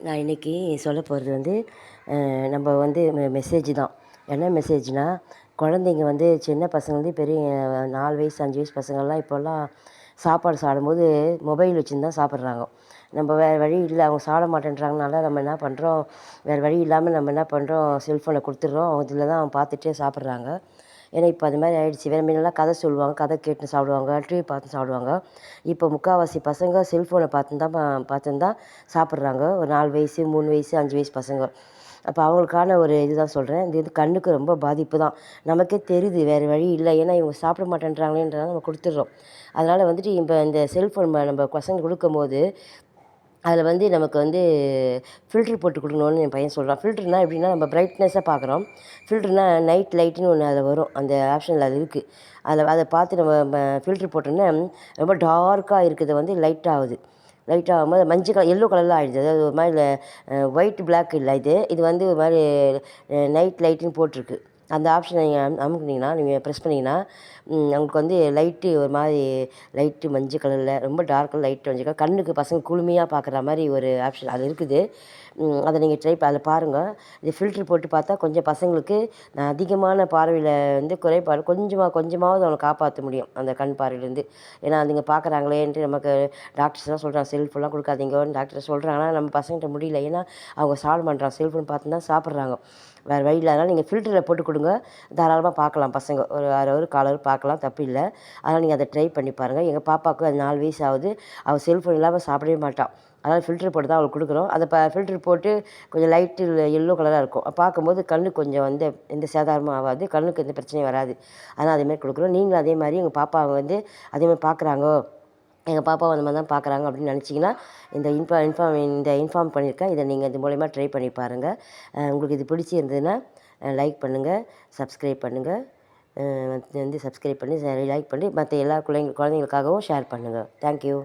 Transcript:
நான் இன்றைக்கி சொல்ல போகிறது வந்து நம்ம வந்து மெசேஜ் தான். என்ன மெசேஜ்னால், குழந்தைங்க வந்து சின்ன பசங்கலேருந்து பெரிய 4 வயசு 5 வயசு பசங்கள்லாம் இப்போல்லாம் சாப்பாடு சாப்பிடும்போது மொபைல் வச்சுன்னு தான் சாப்பிட்றாங்க. நம்ம வேறு வழி இல்லை, அவங்க சாப்பிட மாட்டேன்றாங்கனால நம்ம என்ன பண்ணுறோம், வேறு வழி இல்லாமல் நம்ம என்ன பண்ணுறோம், செல்ஃபோனை கொடுத்துட்றோம். அதில் தான் பார்த்துட்டே சாப்பிட்றாங்க. ஏன்னா இப்போ அது மாதிரி ஆயிடுச்சு. வேறு முன்னலாம் கதை சொல்லுவாங்க, கதை கேட்டு சாப்பிடுவாங்க, டிவி பார்த்து சாப்பிடுவாங்க. இப்போ முக்கால்வாசி பசங்க செல்ஃபோனை பார்த்துன்னு தான் சாப்பிட்றாங்க. ஒரு 4 வயசு 3 வயசு 5 வயசு பசங்க. அப்போ அவங்களுக்கான ஒரு இதுதான் சொல்கிறேன். இது வந்து கண்ணுக்கு ரொம்ப பாதிப்பு தான். நமக்கே தெரியுது வேறு வழி இல்லை. ஏன்னா இவங்க சாப்பிட மாட்டேன்றாங்களேன்றதால நம்ம கொடுத்துட்றோம். அதனால் வந்துட்டு இப்போ இந்த செல்ஃபோன் நம்ம பசங்களுக்கு கொடுக்கும்போது அதில் வந்து நமக்கு வந்து ஃபில்ட்ரு போட்டு கொடுக்கணுன்னு என் பையன் சொல்கிறான். ஃபில்ட்ருனா எப்படின்னா, நம்ம பிரைட்னஸாக பார்க்குறோம். ஃபில்ட்ருனா நைட் லைட்டுன்னு ஒன்று அதில் வரும். அந்த ஆப்ஷனில் அது இருக்குது. அதை பார்த்து நம்ம ஃபில்ட்ரு போட்டோன்னே ரொம்ப டார்க்காக இருக்கிறது வந்து லைட் ஆகுது. லைட் ஆகும்போது மஞ்சள் கலர் எல்லோ கலரில் ஆகிடுது. அதாவது ஒரு மாதிரி ஒயிட் பிளாக் இல்லை இது வந்து ஒரு மாதிரி நைட் லைட்டுன்னு போட்டிருக்கு. அந்த ஆப்ஷனை நீங்கள் அமுக்குனீங்கன்னா, நீங்கள் ப்ரெஸ் பண்ணிங்கன்னா உங்களுக்கு வந்து லைட்டு ஒரு மாதிரி லைட்டு மஞ்சள் கலரில் ரொம்ப டார்க்காக லைட் மஞ்சள் கலர் கண்ணுக்கு பசங்க குளுமையாக பார்க்குற மாதிரி ஒரு ஆப்ஷன் அது இருக்குது. அதை நீங்கள் அதில் பாருங்கள். இது ஃபில்ட்ரு போட்டு பார்த்தா கொஞ்சம் பசங்களுக்கு அதிகமான பார்வையில் வந்து குறைபாடு கொஞ்சமாவது அவங்கள காப்பாற்ற முடியும் அந்த கண் பார்வையிலேருந்து. ஏன்னா அதுங்க பார்க்குறாங்களேன்ட்டு நமக்கு டாக்டர்ஸ்லாம் சொல்கிறாங்க செல்ஃபோன்லாம் கொடுக்காதீங்கன்னு டாக்டர் சொல்கிறாங்க. ஆனால் நம்ம பசங்கள்கிட்ட முடியல. ஏன்னா அவங்க சாப்பிட மாட்றாங்க. செல்ஃபோன் பார்த்து தான் சாப்பிட்றாங்க. வேறு வழி இல்லை. அதனால் நீங்கள் ஃபில்டரில் போட்டு கொடுங்க. தாராளமாக பார்க்கலாம் பசங்க. ஒரு 1/2 ஹவர் 1/4 ஹவர் பார்க்கலாம், தப்பு இல்லை. அதனால் நீங்கள் அதை ட்ரை பண்ணி பாருங்கள். எங்கள் பாப்பாவுக்கு அது 4 வயசு ஆகுது. அவள் செல்ஃபோன் இல்லாமல் சாப்பிடவே மாட்டாள். அதனால் ஃபில்ட்ரு போட்டு தான் அவளுக்கு கொடுக்குறோம். அதை ஃபில்ட்ரு போட்டு கொஞ்சம் லைட்டு எல்லோ கலராக இருக்கும். பார்க்கும்போது கண்ணுக்கு கொஞ்சம் வந்து எந்த சேதாரமும் ஆகாது. கண்ணுக்கு எந்த பிரச்சனையும் வராது. அதனால் அதேமாதிரி கொடுக்குறோம். நீங்களும் அதே மாதிரி எங்கள் பாப்பாவை வந்து அதேமாதிரி பார்க்குறாங்க, எங்கள் பாப்பாவும் அந்த மாதிரி தான் பார்க்குறாங்க அப்படின்னு நினச்சிங்கன்னா, இந்த இன்ஃபார்ம் பண்ணியிருக்கேன். இதை நீங்கள் இது மூலயமா ட்ரை பண்ணி பாருங்கள். உங்களுக்கு இது பிடிச்சிருந்ததுன்னா லைக் பண்ணுங்கள், சப்ஸ்கிரைப் பண்ணுங்கள். வந்து சப்ஸ்கிரைப் பண்ணி லைக் பண்ணி மற்ற எல்லா குழந்தைங்களுக்காகவும் ஷேர் பண்ணுங்கள். தேங்க்யூ.